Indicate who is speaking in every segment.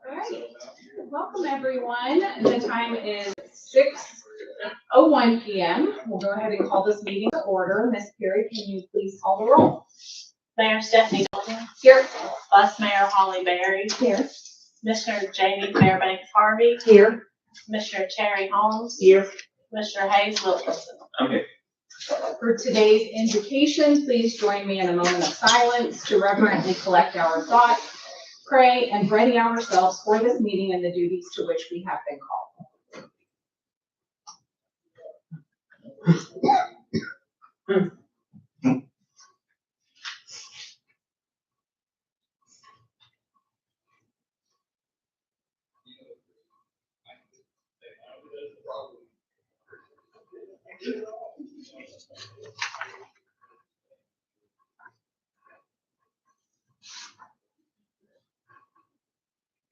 Speaker 1: All right, welcome everyone. The time is 6:01 p.m. We'll go ahead and call this meeting to order. Ms. Perry, can you please call the roll?
Speaker 2: Mayor Stephanie Golden.
Speaker 1: Here.
Speaker 2: Vice Mayor Holly Berry.
Speaker 1: Here.
Speaker 2: Commissioner Jamie Fairbanks Harvey.
Speaker 1: Here.
Speaker 2: Commissioner Terry Holmes.
Speaker 1: Here.
Speaker 2: Commissioner Hayes Wilkerson.
Speaker 3: Okay.
Speaker 1: For today's invocation, please join me in a moment of silence to reverently collect our thoughts, pray, and ready ourselves for this meeting and the duties to which we have been called.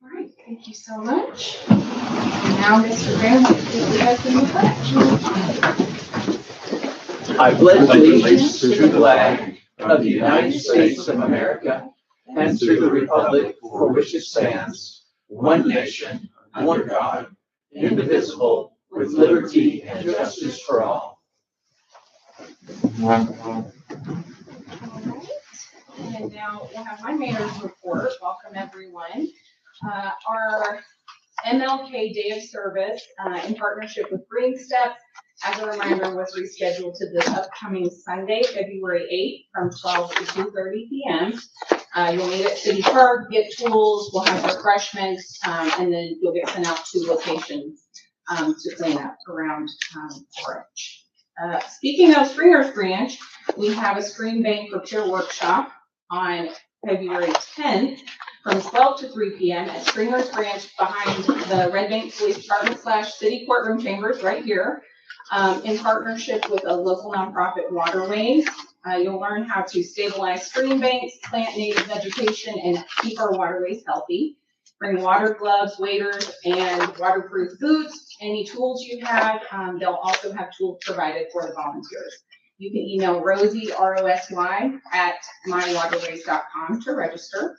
Speaker 1: All right, thank you so much. And now, Mr. Graham, please lead us in the pledge.
Speaker 4: I pledge allegiance to the flag of the United States of America and to the republic for which it stands, one nation, under God, indivisible, with liberty and justice for all.
Speaker 1: All right, and now we'll have my mayor's report. Welcome, everyone. Our MLK Day of Service in partnership with Green Steps, as a reminder, was rescheduled to this upcoming Sunday, February 8th from 12 to 2:30 p.m. You'll meet at City Park, get tools, we'll have refreshments, and then you'll get sent out to locations to clean up around Orange. Speaking of Stringer's Branch, we have a screen bank repair workshop on February 10th from 12 to 3 p.m. at Stringer's Branch behind the Red Bank Police Department / City Courtroom Chambers right here, in partnership with a local nonprofit, Waterways. You'll learn how to stabilize stream banks, plant native vegetation, and keep our waterways healthy. Bring water gloves, waders, and waterproof boots. Any tools you have, they'll also have tools provided for the volunteers. You can email Rosie, R-O-S-Y, at mywaterways.com to register.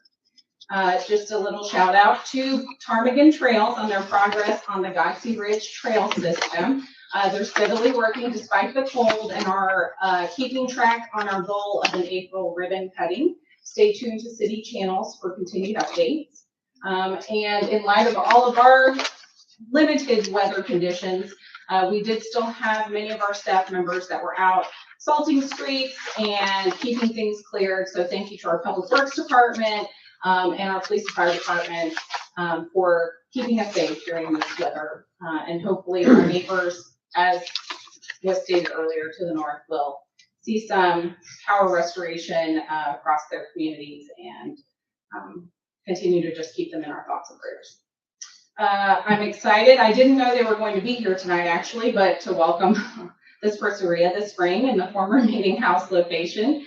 Speaker 1: Just a little shout out to Ptarmigan Trails on their progress on the Godsey Ridge Trail System. They're steadily working despite the cold and are keeping track on our goal of an April ribbon cutting. Stay tuned to city channels for continued updates. And in light of all of our limited weather conditions, we did still have many of our staff members that were out salting streets and keeping things cleared. So thank you to our Public Works Department and our Police and Fire Department for keeping us safe during this weather. And hopefully our neighbors, as was stated earlier to the north, will see some power restoration across their communities and continue to just keep them in our thoughts and prayers. I'm excited. I didn't know they were going to be here tonight, actually, but to welcome this Presseria this spring in the former meeting house location.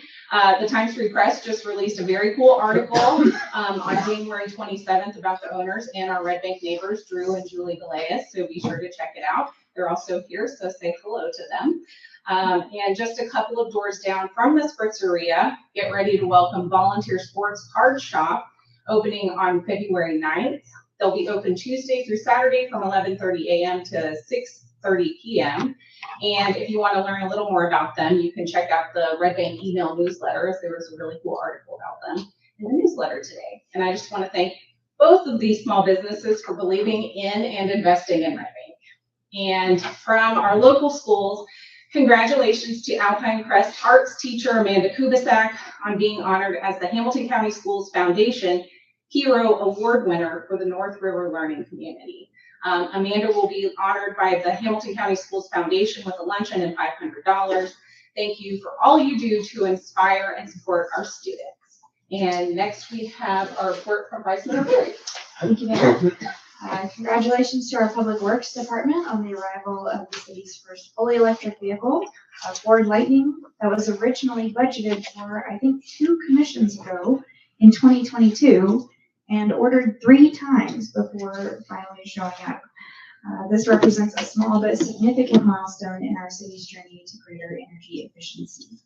Speaker 1: The Times Free Press just released a very cool article on January 27th about the owners and our Red Bank neighbors, Drew and Julie Galeas, so be sure to check it out. They're also here, so say hello to them. And just a couple of doors down from the Spritzeria, get ready to welcome Volunteer Sports Card Shop, opening on February 9th. They'll be open Tuesday through Saturday from 11:30 a.m. to 6:30 p.m. And if you want to learn a little more about them, you can check out the Red Bank email newsletters. There was a really cool article about them in the newsletter today. And I just want to thank both of these small businesses for believing in and investing in Red Bank. And from our local schools, congratulations to Alpine Crest Arts teacher Amanda Kubisak on being honored as the Hamilton County Schools Foundation Hero Award winner for the North River Learning Community. Amanda will be honored by the Hamilton County Schools Foundation with a luncheon and $500. Thank you for all you do to inspire and support our students. And next we have our report from Vice Mayor Perry.
Speaker 5: Thank you, Mayor. Congratulations to our Public Works Department on the arrival of the city's first fully electric vehicle, Ford Lightning, that was originally budgeted for, I think, 2 commissions ago in 2022 and ordered 3 times before finally showing up. This represents a small but significant milestone in our city's journey to greater energy efficiency.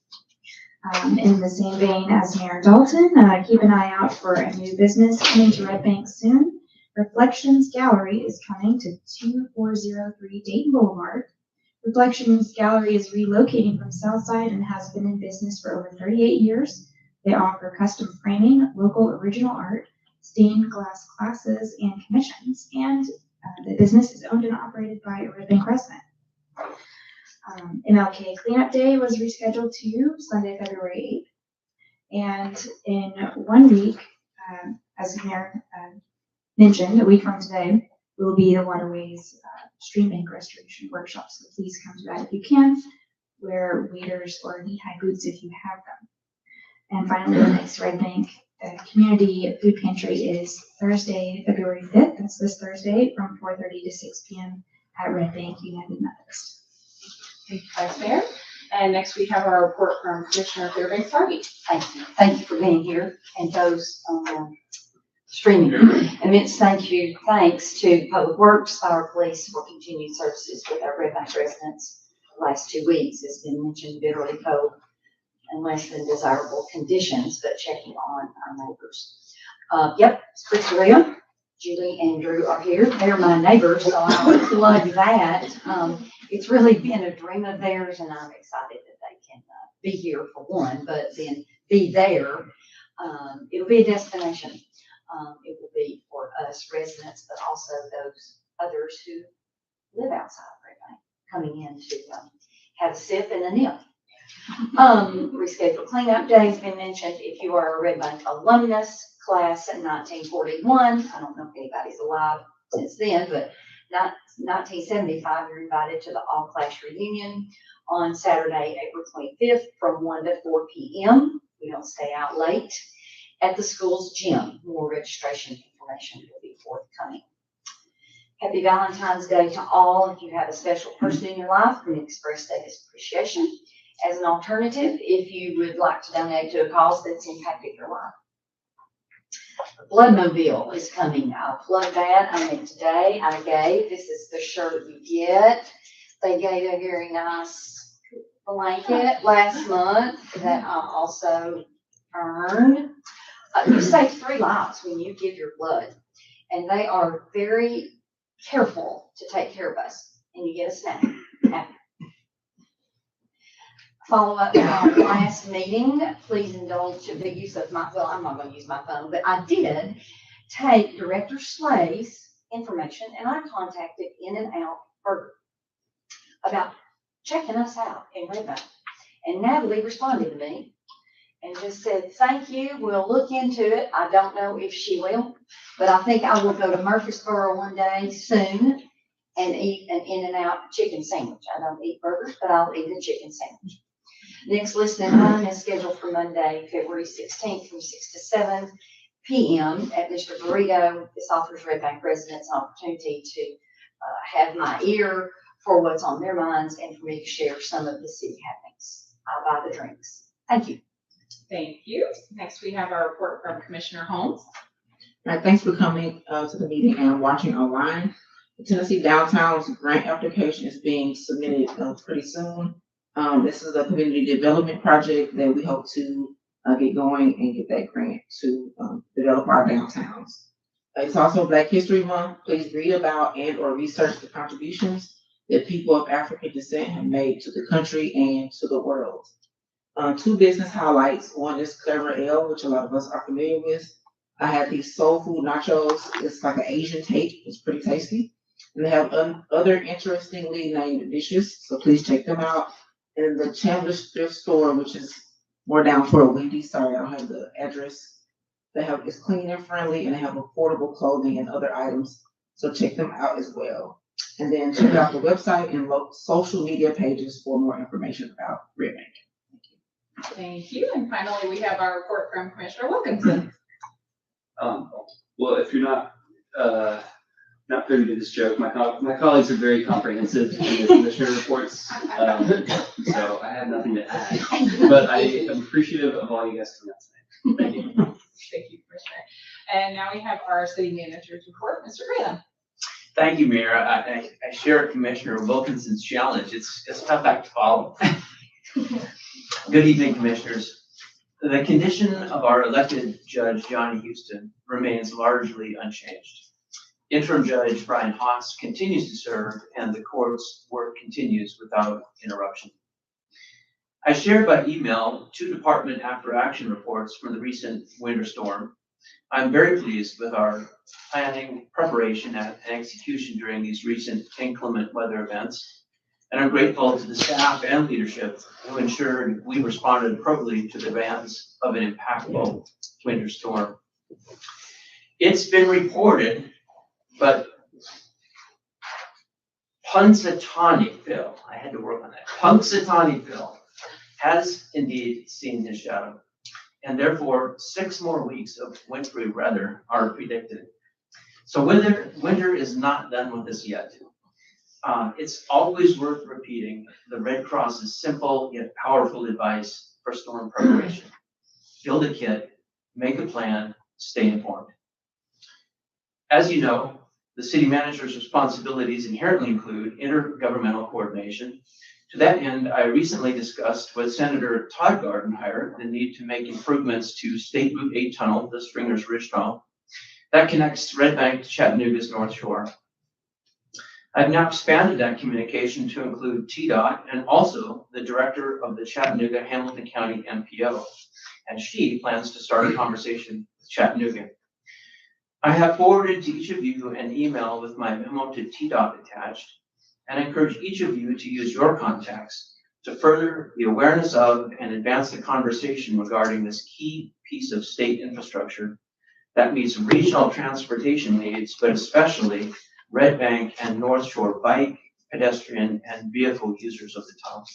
Speaker 5: In the same vein as Mayor Dalton, keep an eye out for a new business coming to Red Bank soon. Reflections Gallery is coming to 2403 Dayton Boulevard. Reflections Gallery is relocating from Southside and has been in business for over 38 years. They offer custom framing, local original art, stained glass classes, and commissions. And the business is owned and operated by Red Bank resident. MLK Cleanup Day was rescheduled to Sunday, February 8th. And in 1 week, as the mayor mentioned, a week from today, will be the Waterways Stream Bank Restoration Workshop. So please come to that if you can. Wear waders or knee-high boots if you have them. And finally, the next Red Bank Community Food Pantry is Thursday, February 5th. That's this Thursday from 4:30 to 6 p.m. at Red Bank United Methodist.
Speaker 1: Thank you, Vice Mayor. And next we have our report from Commissioner Fairbanks Harvey.
Speaker 3: Thank you. Thank you for being here and those streaming. Immense thanks to Public Works, Fire Police for continued services with our Red Bank residents. The last 2 weeks has been mentioned, bitterly cold and less than desirable conditions, but checking on our neighbors. Yep, it's Chris, Julie and Drew are here. They're my neighbors, so I'll plug that. It's really been a dream of theirs, and I'm excited that they can be here for one, but then be there. It'll be a destination. It will be for us residents, but also those others who live outside Red Bank coming in to have a sip and a nip. Rescheduled cleanup day has been mentioned. If you are a Red Bank alumnus, class in 1941, I don't know if anybody's alive since then, but 1975, you're invited to the all-class reunion on Saturday, April 25th from 1 to 4 p.m. We don't stay out late at the school's gym. More registration information will be forthcoming. Happy Valentine's Day to all. If you have a special person in your life, we express Davis appreciation. As an alternative, if you would like to donate to a cause that's impacted your life. The Bloodmobile is coming. I'll plug that. I mean, today I gave, this is the shirt you get. They gave a very nice blanket last month that I also earned. You save 3 lives when you give your blood, and they are very careful to take care of us, and you get a snack after. Follow up on our last meeting, please indulge the use of my, well, I'm not going to use my phone, but I did take Director Slay's information, and I contacted In-N-Out Burger about checking us out in Red Bank. And Natalie responded to me and just said, thank you, we'll look into it. I don't know if she will, but I think I will go to Murfreesboro one day soon and eat an In-N-Out chicken sandwich. I don't eat burgers, but I'll eat a chicken sandwich. Next listening time is scheduled for Monday, February 16th from 6 to 7 p.m. at Mr. Burrito. This offers Red Bank residents an opportunity to have my ear for what's on their minds and for me to share some of the city happenings. I'll buy the drinks. Thank you.
Speaker 1: Thank you. Next, we have our report from Commissioner Holmes.
Speaker 6: All right, thanks for coming to the meeting and watching online. The Tennessee Downtown's grant application is being submitted pretty soon. This is a community development project that we hope to get going and get that grant to develop our downtowns. It's also Black History Month. Please read about and or research the contributions that people of African descent have made to the country and to the world. 2 business highlights. One is Clever Ale, which a lot of us are familiar with. I had these soul food nachos. It's like an Asian take. It's pretty tasty. And they have other interestingly named dishes, so please check them out. And the Chandler Thrift Store, which is more down toward Wendy's, sorry, I don't have the address. It's clean and friendly, and they have affordable clothing and other items, so check them out as well. And then check out the website and social media pages for more information about Red Bank.
Speaker 1: Thank you. And finally, we have our report from Commissioner Wilkinson.
Speaker 7: Well, if you're not privy to this joke, my colleagues are very comprehensive in the commissioner reports, so I have nothing to add. But I am appreciative of all you guys coming out tonight. Thank you.
Speaker 1: Thank you, Commissioner. And now we have our city manager's report, Mr. Graham.
Speaker 8: Thank you, Mayor. I share Commissioner Wilkinson's challenge. It's a tough act to follow. Good evening, Commissioners. The condition of our elected judge, Johnny Houston, remains largely unchanged. Interim Judge Brian Haas continues to serve, and the court's work continues without interruption. I shared by email 2 department after action reports from the recent winter storm. I'm very pleased with our planning, preparation, and execution during these recent inclement weather events. And I'm grateful to the staff and leadership who ensured we responded appropriately to the demands of an impactful winter storm. It's been reported, but Punxsutawney Phil, I had to work on that, Punxsutawney Phil has indeed seen his shadow, and therefore 6 more weeks of wintry weather are predicted. So winter is not done with us yet. It's always worth repeating the Red Cross's simple yet powerful advice for storm preparation. Build a kit, make a plan, stay informed. As you know, the city manager's responsibilities inherently include intergovernmental coordination. To that end, I recently discussed with Senator Todd Gardenhire the need to make improvements to State Route 8 tunnel, the Stringers Ridge Tunnel, that connects Red Bank to Chattanooga's North Shore. I've now expanded that communication to include TDOT and also the director of the Chattanooga Hamilton County MPO, and she plans to start a conversation with Chattanooga. I have forwarded to each of you an email with my memo to TDOT attached, and encourage each of you to use your contacts to further the awareness of and advance the conversation regarding this key piece of state infrastructure that meets regional transportation needs, but especially Red Bank and North Shore bike, pedestrian, and vehicle users of the tunnel.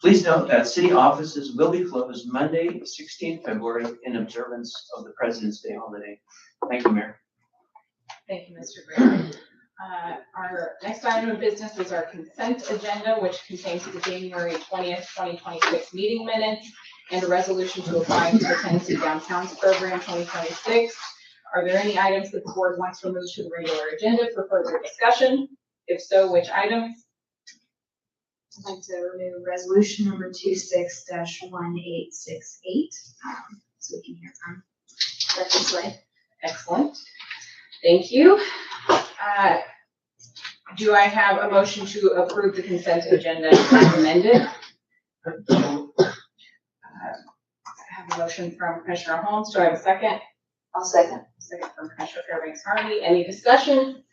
Speaker 8: Please note that city offices will be closed Monday, 16 February in observance of the President's Day holiday. Thank you, Mayor.
Speaker 1: Thank you, Mr. Graham. Our next item of business is our consent agenda, which contains the January 20th, 2026 meeting minutes and a resolution to apply to the Tennessee Downtowns Program 2026. Are there any items that the board wants removed to the regular agenda for further discussion? If so, which items?
Speaker 5: I'd like to remove resolution number 26-1868, so we can hear from Dr. Slade.
Speaker 1: Excellent. Thank you. Do I have a motion to approve the consent agenda as amended? I have a motion from Commissioner Holmes. Do I have a second?
Speaker 3: I'll second.
Speaker 1: Second from Commissioner Fairbanks Harvey. Any discussion?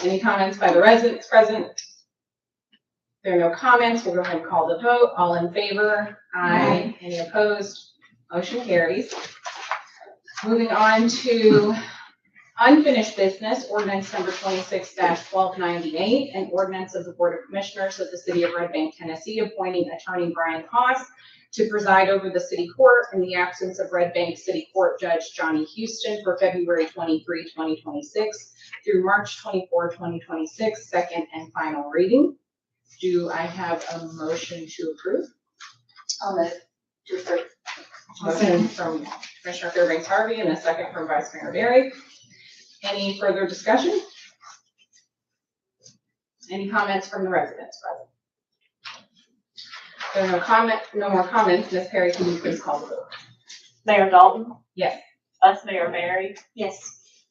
Speaker 1: Any comments by the residents present? There are no comments. We'll go ahead and call the vote. All in favor? Aye. Any opposed? Motion carries. Moving on to unfinished business, ordinance number 26-1298, an ordinance of the Board of Commissioners of the City of Red Bank, Tennessee, appointing Attorney Brian Haas to preside over the city court in the absence of Red Bank City Court Judge Johnny Houston for February 23, 2026 through March 24, 2026, second and final reading. Do I have a motion to approve?
Speaker 3: I'll move to approve.
Speaker 1: Motion from Commissioner Fairbanks Harvey and a second from Vice Mayor Barry. Any further discussion? Any comments from the residents present? There are no more comments. Ms. Perry, can you please call the vote?
Speaker 2: Mayor Dalton?
Speaker 1: Yes.
Speaker 2: Vice Mayor Barry?
Speaker 5: Yes.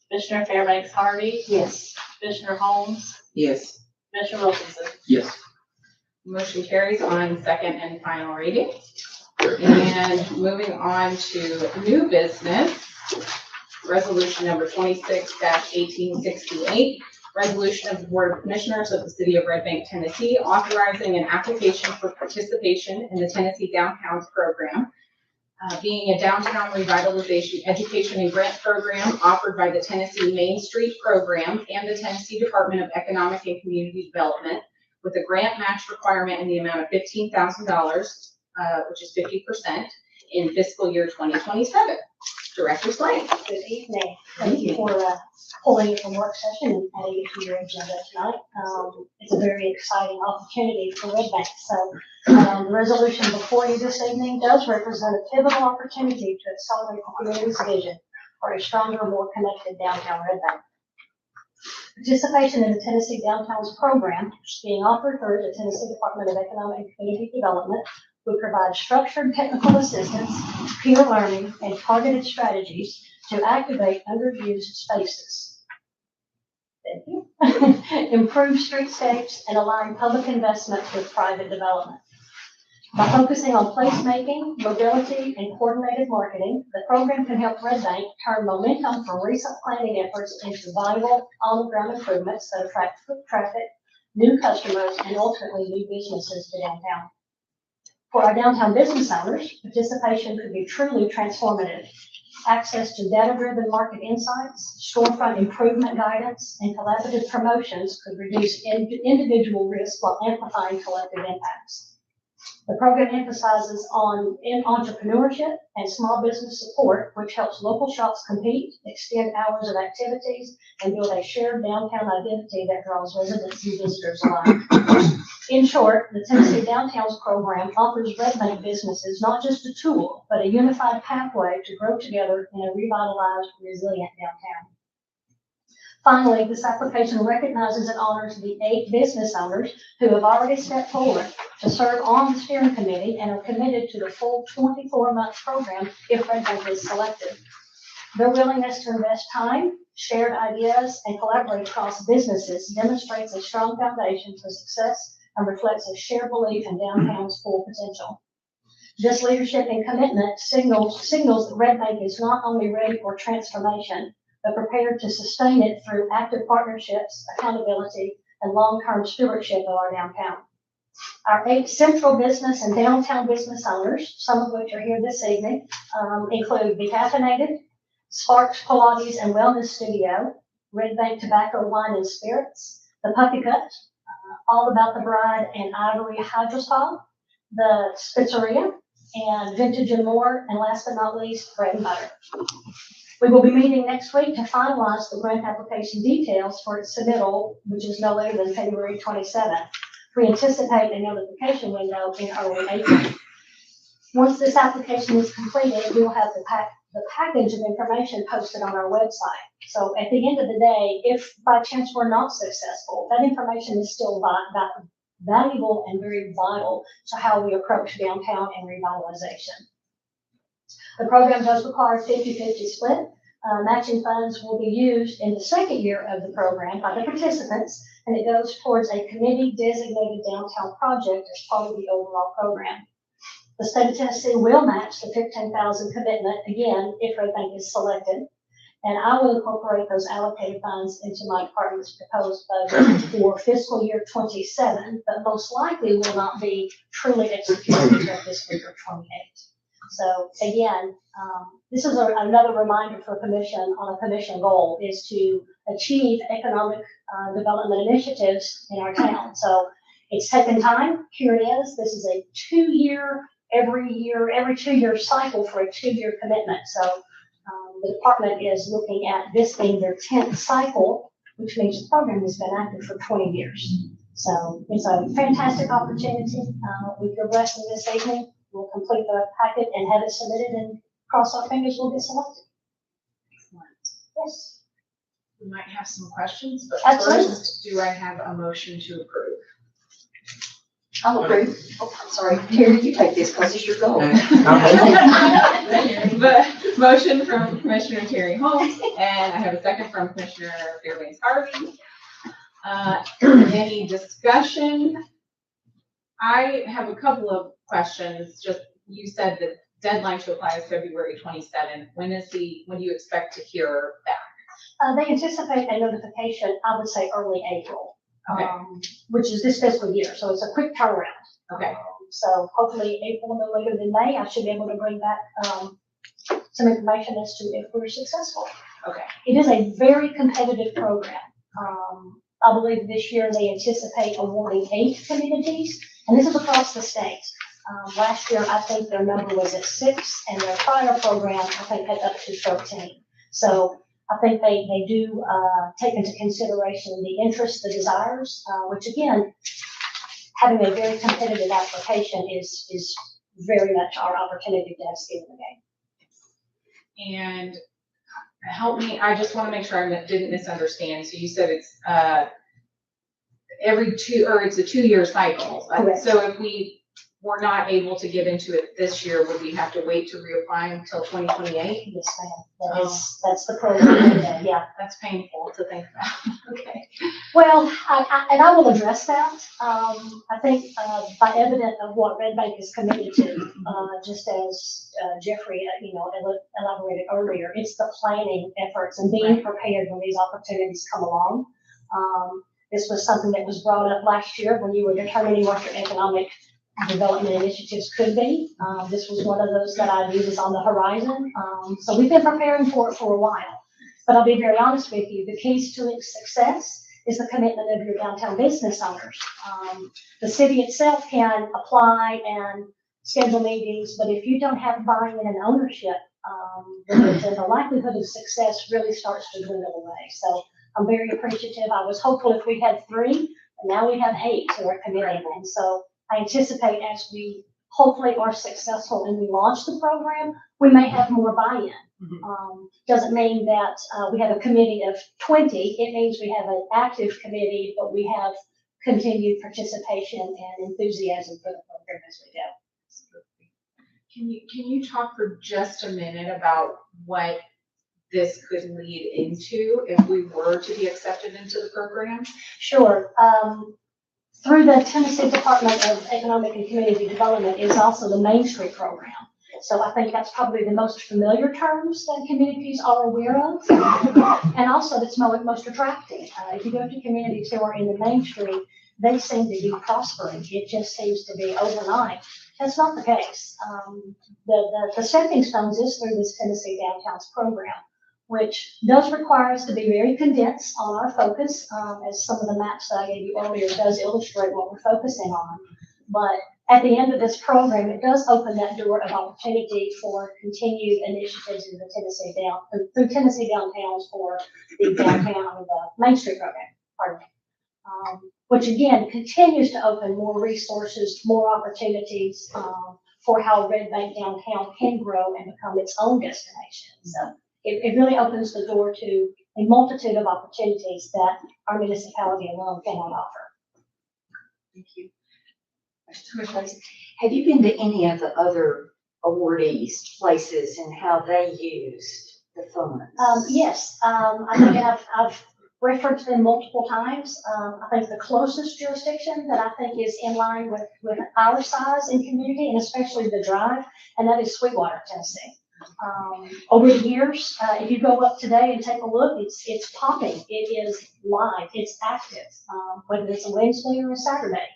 Speaker 2: Commissioner Fairbanks Harvey?
Speaker 3: Yes.
Speaker 2: Commissioner Holmes?
Speaker 6: Yes.
Speaker 2: Commissioner Wilkinson?
Speaker 4: Yes.
Speaker 1: Motion carries on second and final reading. And moving on to new business, resolution number 26-1868, resolution of the Board of Commissioners of the City of Red Bank, Tennessee, authorizing an application for participation in the Tennessee Downtowns Program, being a downtown revitalization education and grant program offered by the Tennessee Main Street Program and the Tennessee Department of Economic and Community Development, with a grant match requirement in the amount of $15,000, which is 50%, in fiscal year 2027. Director Slade.
Speaker 9: Good evening. Thank you for holding it from work session and adding it to your agenda tonight. It's a very exciting opportunity for Red Bank. So the resolution before you this evening does represent a pivotal opportunity to accelerate the community's vision for a stronger, more connected downtown Red Bank. Participation in the Tennessee Downtowns Program being offered through the Tennessee Department of Economic and Community Development would provide structured technical assistance, peer learning, and targeted strategies to activate underused spaces. Thank you. Improve streetscapes and align public investment with private development. By focusing on placemaking, mobility, and coordinated marketing, the program can help Red Bank turn momentum from recent planning efforts into viable on-the-ground improvements that attract foot traffic, new customers, and ultimately new businesses to downtown. For our downtown business owners, participation could be truly transformative. Access to data-driven market insights, storefront improvement guidance, and collaborative promotions could reduce individual risk while amplifying collective impacts. The program emphasizes in entrepreneurship and small business support, which helps local shops compete, extend hours of activities, and build a shared downtown identity that draws residents and visitors alike. In short, the Tennessee Downtowns program offers Red Bank businesses not just a tool, but a unified pathway to grow together in a revitalized, resilient downtown. Finally, this application recognizes and honors the 8 business owners who have already stepped forward to serve on the steering committee and are committed to the full 24-month program if Red Bank is selected. Their willingness to invest time, shared ideas, and collaborate across businesses demonstrates a strong foundation for success and reflects a shared belief in downtown's full potential. This leadership and commitment signals that Red Bank is not only ready for transformation, but prepared to sustain it through active partnerships, accountability, and long-term stewardship of our downtown. Our 8 central business and downtown business owners, some of which are here this evening, include Decaffeinated, Sparks Pilates and Wellness Studio, Red Bank Tobacco, Wine and Spirits, The Puppy Cut, All About the Bride and Ivory Hydro Spa, The Spitzeria, and Vintage and More, and last but not least, Bread and Butter. We will be meeting next week to finalize the grant application details for its submittal, which is no later than February 27th. We anticipate a notification window in early April. Once this application is completed, we will have the package of information posted on our website. So at the end of the day, if by chance we're not successful, that information is still valuable and very vital to how we approach downtown and revitalization. The program does require a 50-50 split. Matching funds will be used in the second year of the program by the participants, and it goes towards a committee-designated downtown project as part of the overall program. The state of Tennessee will match the $15,000 commitment, again, if Red Bank is selected, and I will incorporate those allocated funds into my department's proposed budget for fiscal year 27, but most likely will not be truly executed until fiscal year 28. So again, this is another reminder for commission on a commission goal is to achieve economic development initiatives in our town. So it's taken time. Here it is. This is a 2-year, every 2-year cycle for a 2-year commitment. So the department is looking at this being their 10th cycle, which means the program has been active for 20 years. So it's a fantastic opportunity. With your blessing this evening, we'll complete the packet and have it submitted and cross our fingers we'll get selected.
Speaker 1: Excellent.
Speaker 9: Yes.
Speaker 1: We might have some questions, but
Speaker 9: Absolutely.
Speaker 1: first, do I have a motion to approve?
Speaker 3: I'll approve. Oh, I'm sorry. Terry, you take this because it's your goal.
Speaker 1: The motion from Commissioner Terry Holmes, and I have a second from Commissioner Fairbanks Harvey. Any discussion? I have a couple of questions. Just, you said the deadline to apply is February 27th. When do you expect to hear back?
Speaker 9: They anticipate a notification, I would say early April.
Speaker 1: Okay.
Speaker 9: Which is this fiscal year, so it's a quick turnaround.
Speaker 1: Okay.
Speaker 9: So hopefully April, no later than May, I should be able to bring back some information as to if we're successful.
Speaker 1: Okay.
Speaker 9: It is a very competitive program. I believe this year they anticipate awarding 8 communities, and this is across the state. Last year, I think their number was at 6, and their prior program, I think, had up to 13. So I think they do take into consideration the interests, the desires, which again, having a very competitive application is very much our opportunity to have skin in the game.
Speaker 1: And help me, I just want to make sure I didn't misunderstand. So you said it's it's a 2-year cycle.
Speaker 9: Correct.
Speaker 1: So if we we're not able to get into it this year, would we have to wait to reapply until 2028?
Speaker 9: Yes, ma'am. That's the program, yeah.
Speaker 1: That's painful to think about. Okay.
Speaker 9: Well, I will address that. I think, by evidence of what Red Bank is committed to, just as, Jeffrey, elaborated earlier, it's the planning efforts and being prepared when these opportunities come along. This was something that was brought up last year when you were determining what your economic development initiatives could be. This was one of those that I knew was on the horizon. So we've been preparing for it for a while. But I'll be very honest with you, the keys to its success is the commitment of your downtown business owners. The city itself can apply and schedule meetings, but if you don't have buy-in and ownership, then the likelihood of success really starts to dwindle away. So I'm very appreciative. I was hopeful if we had 3, and now we have 8 who are committed. And so I anticipate as we hopefully are successful and we launch the program, we may have more buy-in. Doesn't mean that we have a committee of 20. It means we have an active committee, but we have continued participation and enthusiasm for the program as we go.
Speaker 1: Can you talk for just a minute about what this could lead into if we were to be accepted into the program?
Speaker 9: Sure. Through the Tennessee Department of Economic and Community Development is also the Main Street program. So I think that's probably the most familiar terms that communities are aware of, and also that's most attractive. If you go to communities who are in the Main Street, they seem to be prospering. It just seems to be overnight. That's not the case. The stepping stones is through this Tennessee Downtowns program, which does require us to be very condensed on our focus, as some of the maps that I gave you earlier does illustrate what we're focusing on. But at the end of this program, it does open that door of opportunity for continued initiatives in the through Tennessee Downtowns for the downtown, the Main Street program, pardon me. Which again continues to open more resources, more opportunities for how Red Bank Downtown can grow and become its own destination. So it really opens the door to a multitude of opportunities that our municipality alone cannot offer.
Speaker 3: Thank you. Have you been to any of the other awardees places and how they used the funds?
Speaker 9: Yes, I think I've referenced them multiple times. I think the closest jurisdiction that I think is in line with our size and community, and especially the drive, and that is Sweetwater, Tennessee. Over the years, if you go up today and take a look, it's popping. It is live. It's active. Whether it's a Wednesday or a Saturday,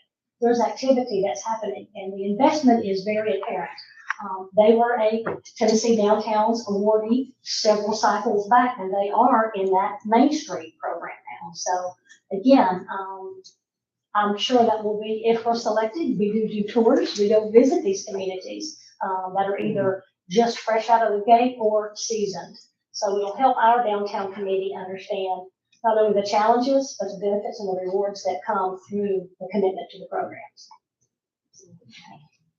Speaker 9: there's activity that's happening, and the investment is very apparent. They were a Tennessee Downtowns awardee several cycles back, and they are in that Main Street program now. So again, I'm sure that will be, if we're selected, we do tours. We go visit these communities that are either just fresh out of the gate or seasoned. So it'll help our downtown committee understand not only the challenges, but the benefits and the rewards that come through the commitment to the programs.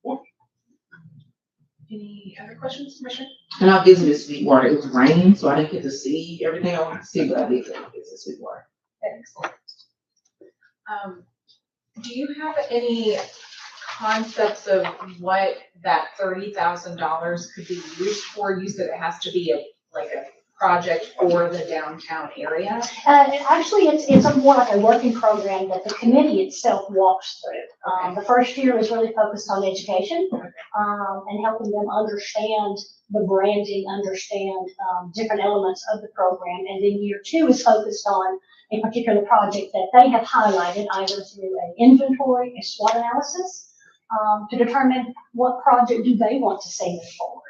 Speaker 9: Yeah.
Speaker 1: Any other questions, Commissioner?
Speaker 6: And I visited Sweetwater. It was raining, so I didn't get to see everything I wanted to see, but I did visit Sweetwater.
Speaker 1: Excellent. Do you have any concepts of what that $30,000 could be used for? You said it has to be a project for the downtown area.
Speaker 9: Actually, it's more like a working program that the committee itself walks through. The first year is really focused on education and helping them understand the branding, understand different elements of the program. And then year 2 is focused on a particular project that they have highlighted either through an inventory, a SWOT analysis, to determine what project do they want to see move forward.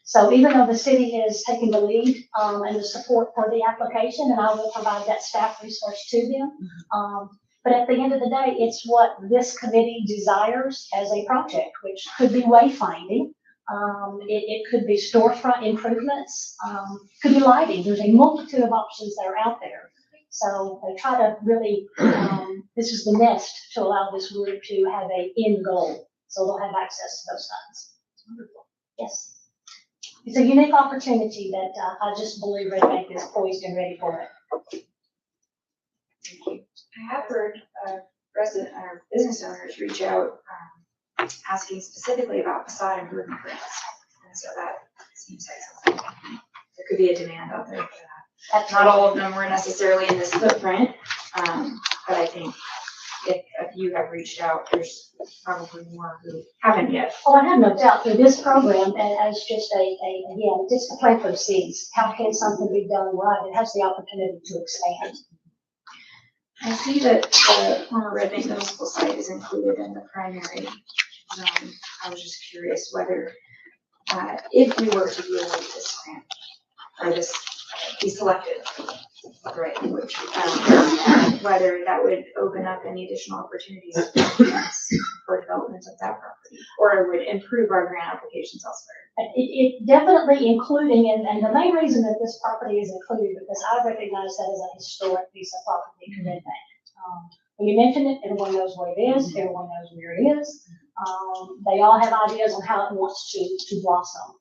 Speaker 9: So even though the city is taking the lead and the support for the application, and I will provide that staff resource to them, but at the end of the day, it's what this committee desires as a project, which could be wayfinding. It could be storefront improvements, could be lighting. There's a multitude of options that are out there. So they try to really, this is the nest to allow this group to have a end goal. So they'll have access to those funds. Wonderful. Yes. It's a unique opportunity that I just believe Red Bank is poised and ready for it.
Speaker 5: I have heard resident or business owners reach out asking specifically about facade improvement grants. And so that seems like something, there could be a demand out there for that. Not all of them were necessarily in this footprint, but I think if you have reached out, there's probably more who haven't yet.
Speaker 9: Oh, I have no doubt through this program, and as just again, just to plant those seeds, how can something be done right? It has the opportunity to expand.
Speaker 5: I see that the former Red Bank Middle School site is included in the primary zone. I was just curious whether, if we were to be awarded this grant, or this, be selected, right, which, whether that would open up any additional opportunities for development of that property, or it would improve our grant applications elsewhere.
Speaker 9: It definitely including, and the main reason that this property is included, because I recognize that as a historic piece of property to Red Bank. When you mention it, everyone knows what it is, everyone knows where it is. They all have ideas on how it wants to blossom.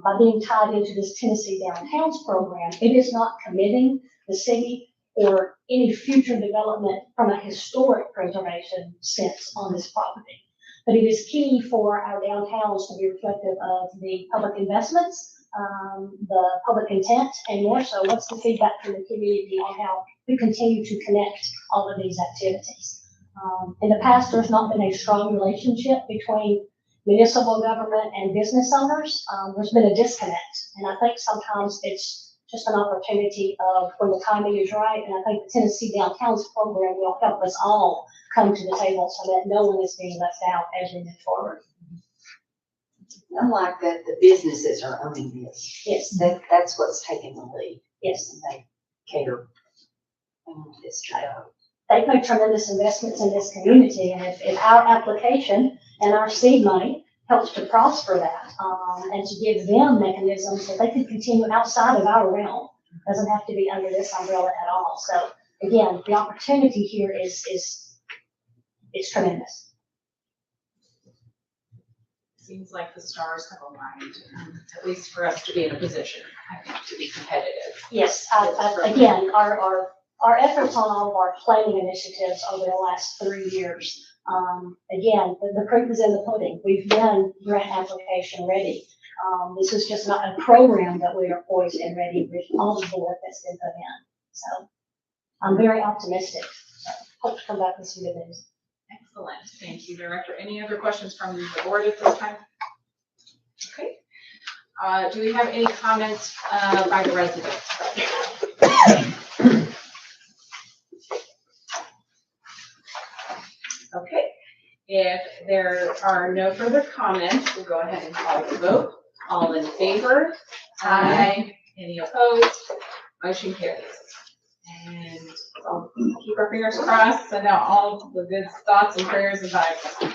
Speaker 9: By being tied into this Tennessee Downtowns program, it is not committing the city or any future development from a historic preservation sense on this property. But it is key for our downtowns to be reflective of the public investments, the public intent, and more so, what's the feedback from the community on how we continue to connect all of these activities. In the past, there's not been a strong relationship between municipal government and business owners. There's been a disconnect, and I think sometimes it's just an opportunity of when the timing is right, and I think the Tennessee Downtowns program will help us all come to the table so that no one is being left out as we move forward.
Speaker 3: Unlike that, the businesses are owning this.
Speaker 9: Yes,
Speaker 3: That's what's taking the lead.
Speaker 9: yes.
Speaker 3: And they cater on this child.
Speaker 9: They've made tremendous investments in this community, and if our application and our seed money helps to prosper that, and to give them mechanisms that they can continue outside of our realm, doesn't have to be under this umbrella at all. So again, the opportunity here is tremendous.
Speaker 1: Seems like the stars have aligned, at least for us to be in a position, I think, to be competitive.
Speaker 9: Yes, again, our efforts on all of our planning initiatives over the last 3 years, again, the proof is in the pudding. We've been grant application ready. This is just not a program that we are poised and ready with all of the work that's been put in. So I'm very optimistic. Hope to come back with some good news.
Speaker 1: Excellent. Thank you, Director. Any other questions from the board at this time? Okay. Do we have any comments by the residents? Okay. If there are no further comments, we'll go ahead and call the vote. All in favor? Aye. Any opposed? Motion carries. And I'll keep our fingers crossed, send out all the good thoughts and prayers and vibes,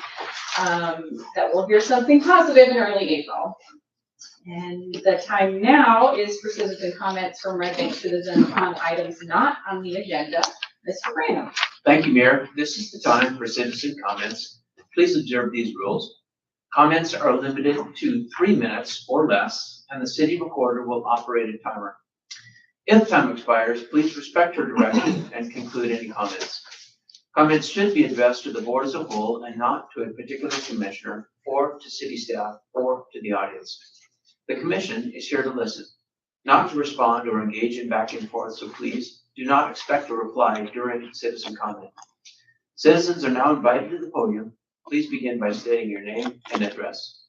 Speaker 1: that we'll hear something positive in early April. And the time now is for citizen comments from Red Bank citizens on items not on the agenda. Mr. Branham.
Speaker 8: Thank you, Mayor. This is the time for citizen comments. Please observe these rules. Comments are limited to 3 minutes or less, and the city recorder will operate a timer. If time expires, please respect her direction and conclude any comments. Comments should be addressed to the board as a whole and not to a particular commissioner or to city staff or to the audience. The commission is here to listen, not to respond or engage in back and forth, so please do not expect a reply during citizen comment. Citizens are now invited to the podium. Please begin by stating your name and address.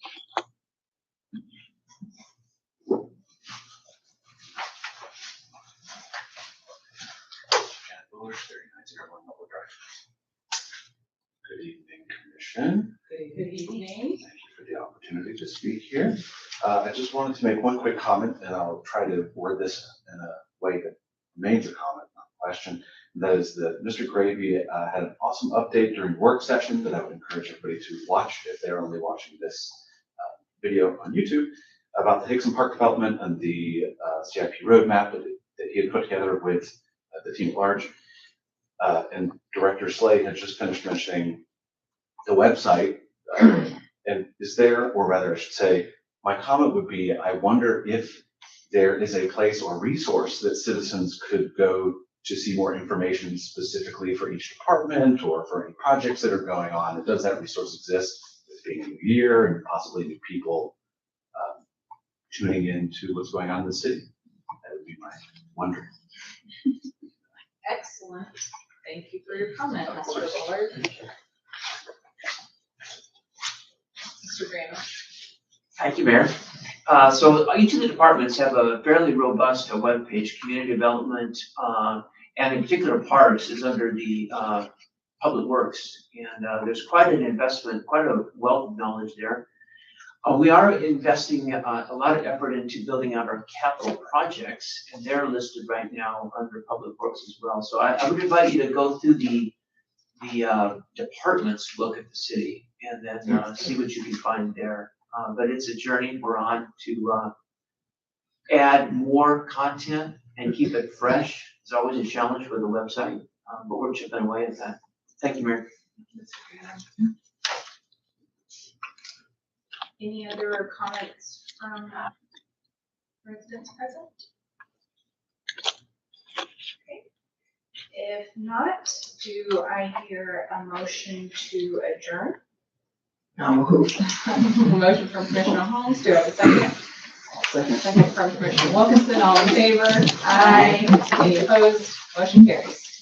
Speaker 10: Good evening, Commission.
Speaker 1: Good evening.
Speaker 10: Thank you for the opportunity to speak here. I just wanted to make one quick comment, and I'll try to word this in a way that remains a comment, not a question. That is that Mr. Gravy had an awesome update during work session that I would encourage everybody to watch if they're only watching this video on YouTube, about the Hickson Park development and the CIP roadmap that he had put together with the team at large. And Director Slay had just finished mentioning the website. And is there, or rather I should say, my comment would be, I wonder if there is a place or resource that citizens could go to see more information specifically for each department or for any projects that are going on. Does that resource exist? a new year and possibly new people tuning in to what's going on in the city. That would be my wonder.
Speaker 1: Excellent. Thank you for your comment, Mr. Bullard. Mr. Graham.
Speaker 8: Thank you, Mayor. So each of the departments have a fairly robust webpage. Community development, and in particular parks is under the Public Works. And there's quite an investment, quite a wealth of knowledge there. We are investing a lot of effort into building out our capital projects, and they're listed right now under Public Works as well. So I would invite you to go through the departments, look at the city, and then see what you can find there. But it's a journey we're on to add more content and keep it fresh. It's always a challenge with the website, but we're chipping away at that. Thank you, Mayor.
Speaker 1: Any other comments from residents present? Okay. If not, do I hear a motion to adjourn? Motion from Commissioner Holmes, do I have a second? Second from Commissioner Wilkinson, all in favor? Aye. Any opposed? Motion carries.